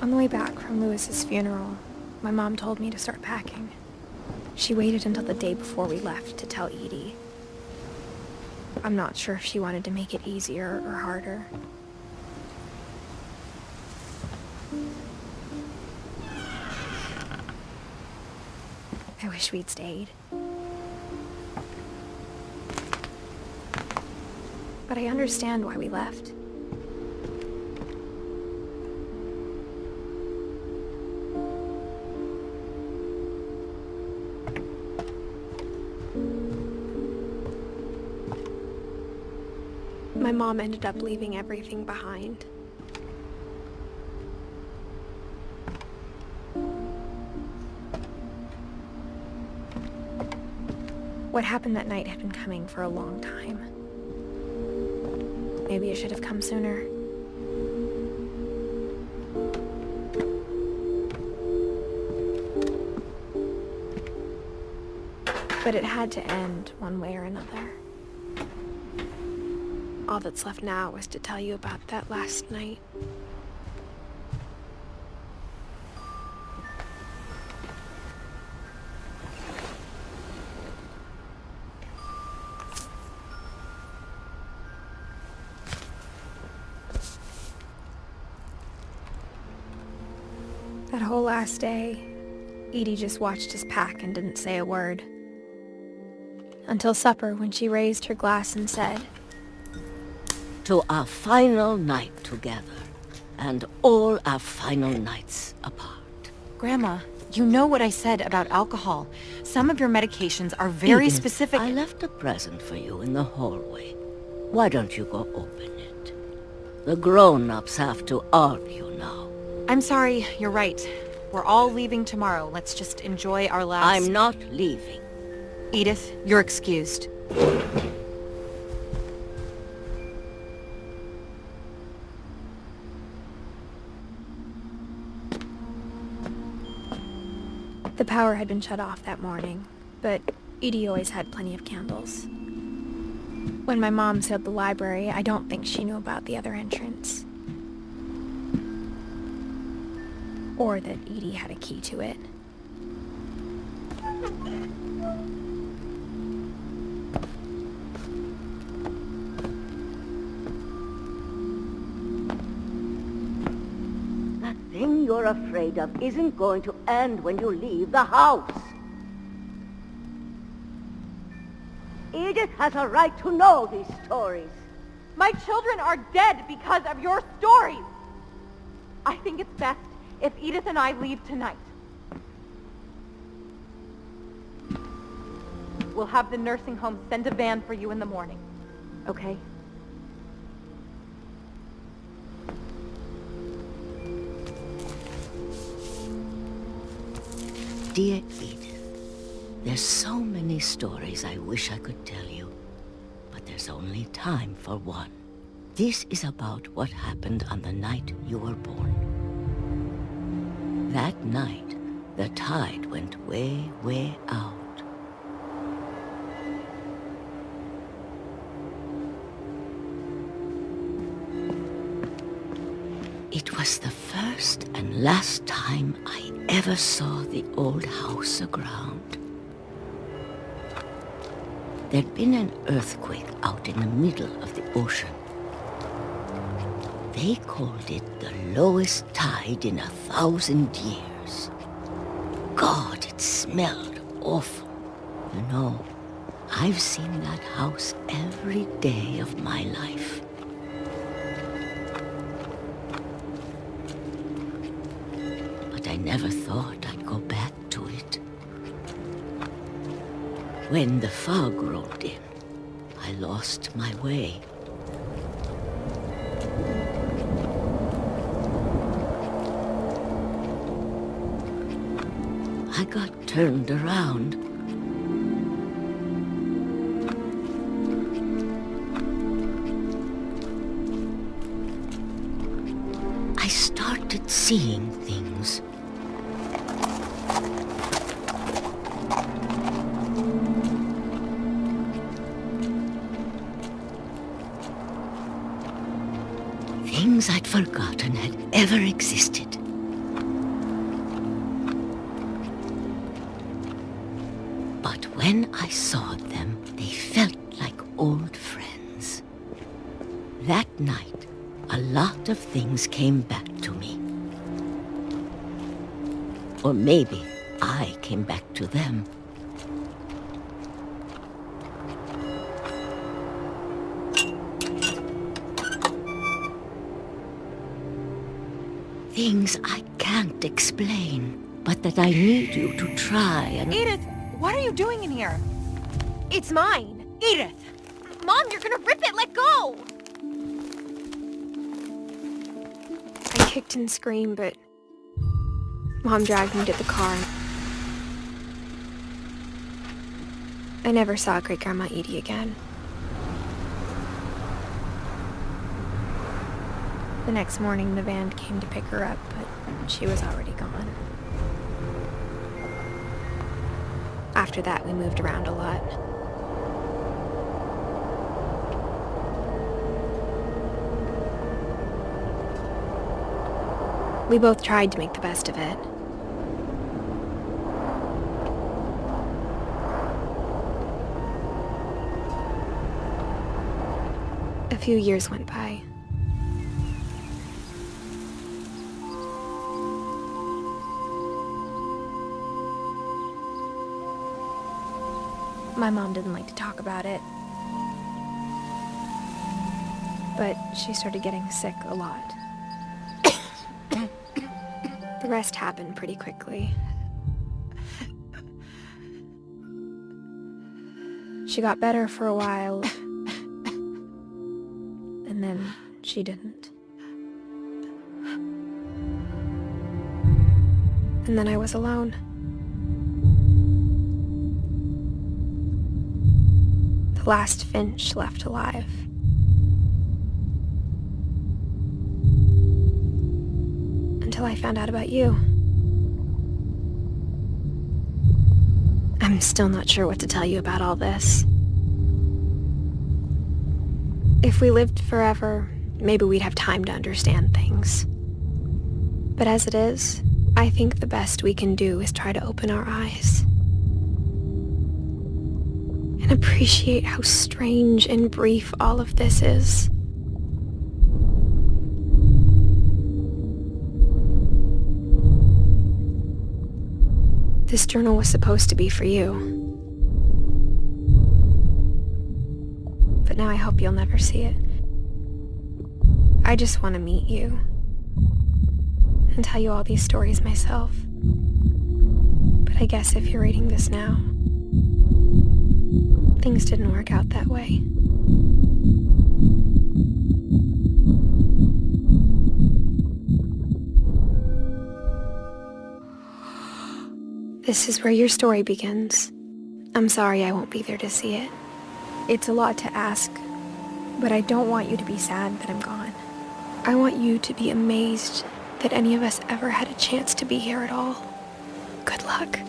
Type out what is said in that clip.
On the way back from Lewis's funeral, my mom told me to start packing. She waited until the day before we left to tell Edie. I'm not sure if she wanted to make it easier or harder. I wish we'd stayed. But I understand why we left. My mom ended up leaving everything behind. What happened that night had been coming for a long time. Maybe it should have come sooner. But it had to end one way or another. All that's left now is to tell you about that last night. That whole last day, Edie just watched us pack and didn't say a word. Until supper, when she raised her glass and said, "To our final night together, and all our final nights apart." Grandma, you know what I said about alcohol. Some of your medications are very Edith, specific. I left a present for you in the hallway. Why don't you go open it? The grown-ups have to argue now. I'm sorry, you're right. We're all leaving tomorrow. Let's just enjoy our last... I'm not leaving. Edith, you're excused. The power had been shut off that morning, but Edie always had plenty of candles. When my mom sealed the library, I don't think she knew about the other entrance. Or that Edie had a key to it. That thing you're afraid of isn't going to end when you leave the house. Edith has a right to know these stories. My children are dead because of your stories. I think it's best if Edith and I leave tonight. We'll have the nursing home send a van for you in the morning, okay? Dear Edith, there's so many stories I wish I could tell you, but there's only time for one. This is about what happened on the night you were born. That night, the tide went way, way out. It was the first and last time I ever saw the old house aground. There'd been an earthquake out in the middle of the ocean. They called it the lowest tide in 1,000 years. God, it smelled awful. You know, I've seen that house every day of my life. But I never thought I'd go back to it. When the fog rolled in, I lost my way. I got turned around. I started seeing things. Things I'd forgotten had ever existed. When I saw them, they felt like old friends. That night, a lot of things came back to me. Or maybe I came back to them. Things I can't explain, but that I need you to try and... Edith, what are you doing in here? It's mine. Edith! Mom, you're gonna rip it! Let go! I kicked and screamed, but Mom dragged me to the car. I never saw Great-Grandma Edie again. The next morning, the van came to pick her up, but she was already gone. After that, we moved around a lot. We both tried to make the best of it. A few years went by. My mom didn't like to talk about it, but she started getting sick a lot. The rest happened pretty quickly. She got better for a while, and then she didn't. And then I was alone. The last Finch left alive. Until I found out about you. I'm still not sure what to tell you about all this. If we lived forever, maybe we'd have time to understand things. But as it is, I think the best we can do is try to open our eyes. And appreciate how strange and brief all of this is. This journal was supposed to be for you. But now I hope you'll never see it. I just want to meet you. And tell you all these stories myself. But I guess if you're reading this now, things didn't work out that way. This is where your story begins. I'm sorry I won't be there to see it. It's a lot to ask, but I don't want you to be sad that I'm gone. I want you to be amazed that any of us ever had a chance to be here at all. Good luck.